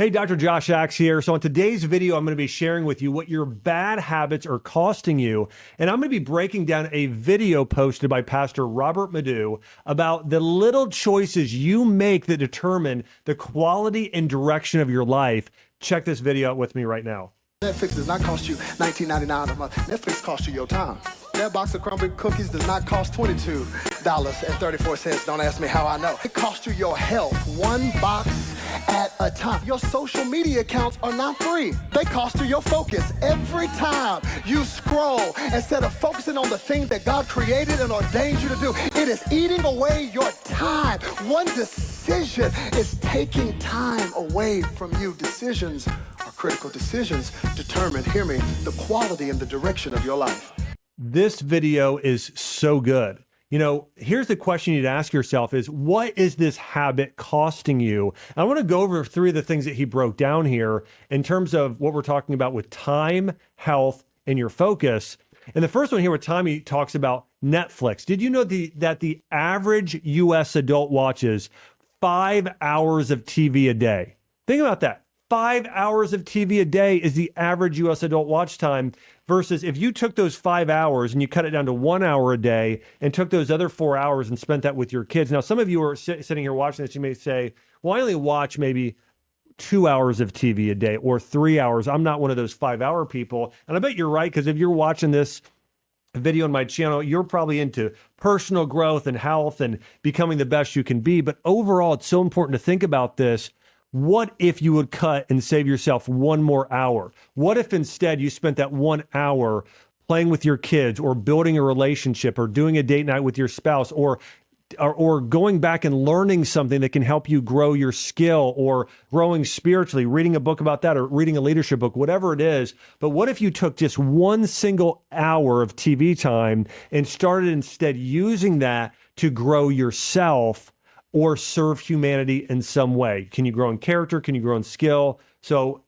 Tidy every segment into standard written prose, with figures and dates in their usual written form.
Hey, Dr. Josh Axe here. So in today's video, I'm going to be sharing with you what your bad habits are costing you. And I'm going to be breaking down a video posted by Pastor Robert Madu about the little choices you make that determine the quality and direction of your life. Check this video out with me right now. Netflix does not cost you $19.99 a month. Netflix costs you your time. That box of crumble cookies does not cost $22.34. Don't ask me how I know. It costs you your health, one box at a time. Your social media accounts are not free. They cost you your focus. Every time you scroll, instead of focusing on the thing that God created and ordained you to do, it is eating away your time. One decision is taking time away from you. Decisions are critical. Decisions determine, hear me, the quality and the direction of your life. This video is so good. You know, here's the question you need to ask yourself is, what is this habit costing you? I want to go over three of the things that he broke down here in terms of what we're talking about with time, health, and your focus. And the first one here with time, he talks about Netflix. Did you know that the average U.S. adult watches 5 hours of TV a day? Think about that. 5 hours of TV a day is the average U.S. adult watch time, versus if you took those 5 hours and you cut it down to 1 hour a day and took those other 4 hours and spent that with your kids. Now, some of you are sitting here watching this, you may say, well, I only watch maybe 2 hours of TV a day or 3 hours. I'm not one of those 5 hour people. And I bet you're right, because if you're watching this video on my channel, you're probably into personal growth and health and becoming the best you can be. But overall, it's so important to think about this. What if you would cut and save yourself 1 more hour? What if instead you spent that 1 hour playing with your kids or building a relationship or doing a date night with your spouse or going back and learning something that can help you grow your skill or growing spiritually, reading a book about that or reading a leadership book, whatever it is. But what if you took just 1 single hour of TV time and started instead using that to grow yourself or serve humanity in some way? Can you grow in character? Can you grow in skill? But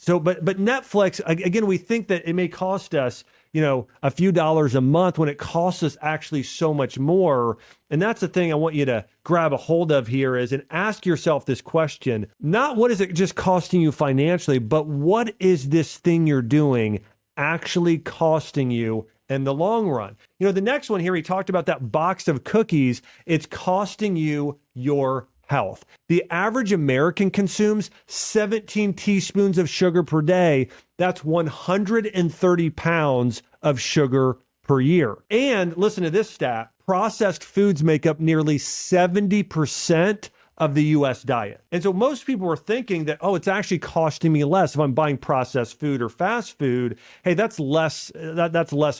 Netflix, again, we think that it may cost us, a few dollars a month when it costs us actually so much more. And that's the thing I want you to grab a hold of here is, and ask yourself this question, not what is it just costing you financially, but what is this thing you're doing actually costing you in the long run? The next one here, he talked about that box of cookies. It's costing you your health. The average American consumes 17 teaspoons of sugar per day. That's 130 pounds of sugar per year. And listen to this stat, processed foods make up nearly 70% of the U.S. diet. And so most people are thinking that, it's actually costing me less if I'm buying processed food or fast food. Hey, that's less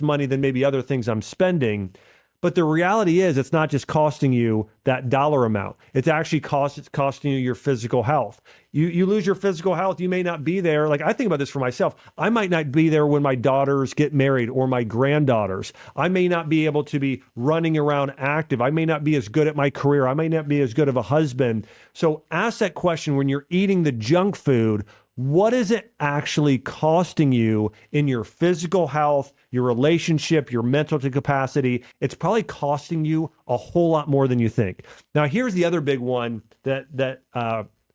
money than maybe other things I'm spending. But the reality is, it's not just costing you that dollar amount. It's actually costing you your physical health. You lose your physical health, you may not be there. Like, I think about this for myself. I might not be there when my daughters get married or my granddaughters. I may not be able to be running around active. I may not be as good at my career. I may not be as good of a husband. So ask that question when you're eating the junk food. What is it actually costing you in your physical health, your relationship, your mental capacity? It's probably costing you a whole lot more than you think. Now, here's the other big one that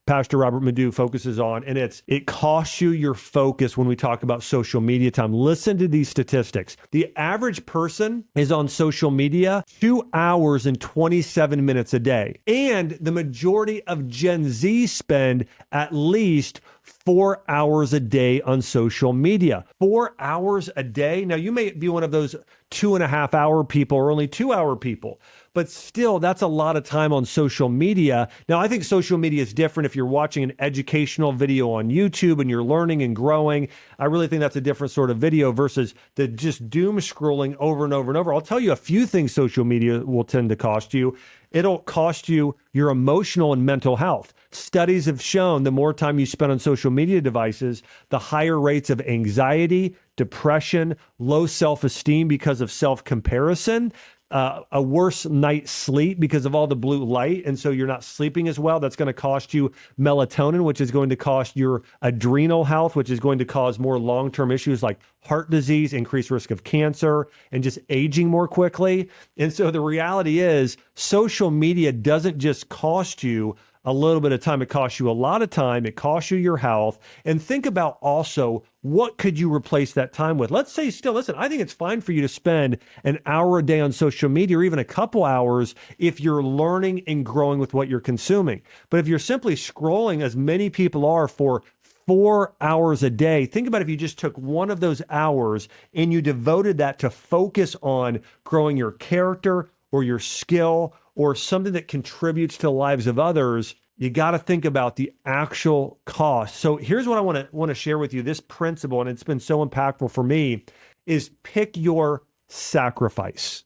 Pastor Robert Madu focuses on, and it costs you your focus when we talk about social media time. Listen to these statistics. The average person is on social media 2 hours and 27 minutes a day. And the majority of Gen Z spend at least 4 hours a day on social media. 4 hours a day. Now, you may be one of those 2.5 hour people or only 2 hour people, but still, that's a lot of time on social media. Now, I think social media is different if you're watching an educational video on YouTube and you're learning and growing. I really think that's a different sort of video versus the just doom scrolling over and over and over. I'll tell you a few things social media will tend to cost you. It'll cost you your emotional and mental health. Studies have shown the more time you spend on social media devices, the higher rates of anxiety, depression, low self-esteem because of self-comparison, a worse night's sleep because of all the blue light. And so you're not sleeping as well. That's going to cost you melatonin, which is going to cost your adrenal health, which is going to cause more long-term issues like heart disease, increased risk of cancer, and just aging more quickly. And so the reality is social media doesn't just cost you a little bit of time. It costs you a lot of time. It costs you your health. And think about also, what could you replace that time with? Let's say still, listen, I think it's fine for you to spend an hour a day on social media or even a couple hours if you're learning and growing with what you're consuming. But if you're simply scrolling, as many people are, for 4 hours a day, think about if you just took one of those hours and you devoted that to focus on growing your character or your skill or something that contributes to the lives of others. You got to think about the actual cost. So here's what I want to share with you. This principle, and it's been so impactful for me, is pick your sacrifice.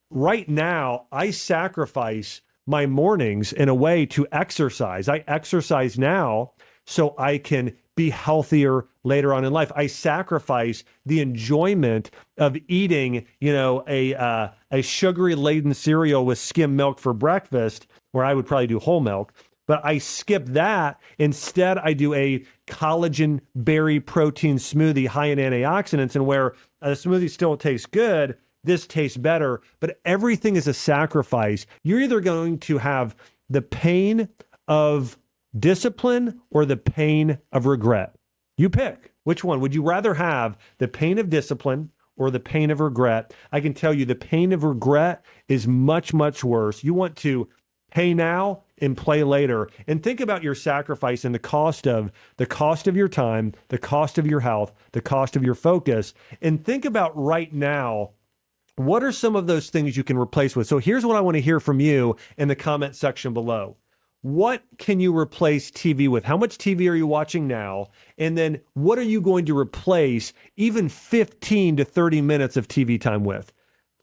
Right now, I sacrifice my mornings in a way to exercise. I exercise now so I can be healthier later on in life. I sacrifice the enjoyment of eating, a sugary laden cereal with skim milk for breakfast, where I would probably do whole milk. But I skip that. Instead, I do a collagen berry protein smoothie high in antioxidants, and where the smoothie still tastes good, this tastes better. But everything is a sacrifice. You're either going to have the pain of discipline or the pain of regret. You pick. Which one? Would you rather have the pain of discipline or the pain of regret? I can tell you the pain of regret is much, much worse. You want to pay now and play later. And think about your sacrifice and the cost of your time, the cost of your health, the cost of your focus. And think about right now, what are some of those things you can replace with? So here's what I want to hear from you in the comment section below. What can you replace TV with? How much TV are you watching now? And then what are you going to replace even 15 to 30 minutes of TV time with?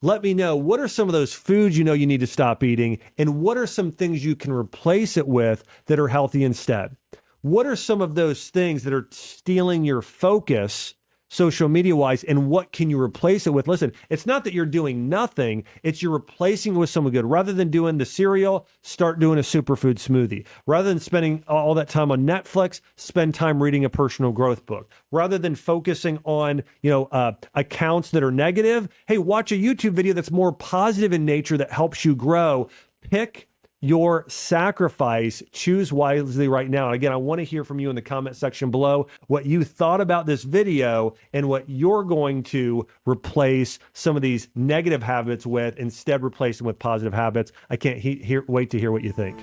Let me know, what are some of those foods you need to stop eating? And what are some things you can replace it with that are healthy instead? What are some of those things that are stealing your focus social media wise, and what can you replace it with? Listen, it's not that you're doing nothing, it's you're replacing it with something good. Rather than doing the cereal, start doing a superfood smoothie. Rather than spending all that time on Netflix, spend time reading a personal growth book. Rather than focusing on, accounts that are negative, hey, watch a YouTube video that's more positive in nature that helps you grow. Pick your sacrifice. Choose wisely right now. And again, I want to hear from you in the comment section below what you thought about this video and what you're going to replace some of these negative habits with, instead replace them with positive habits. I can't wait to hear what you think.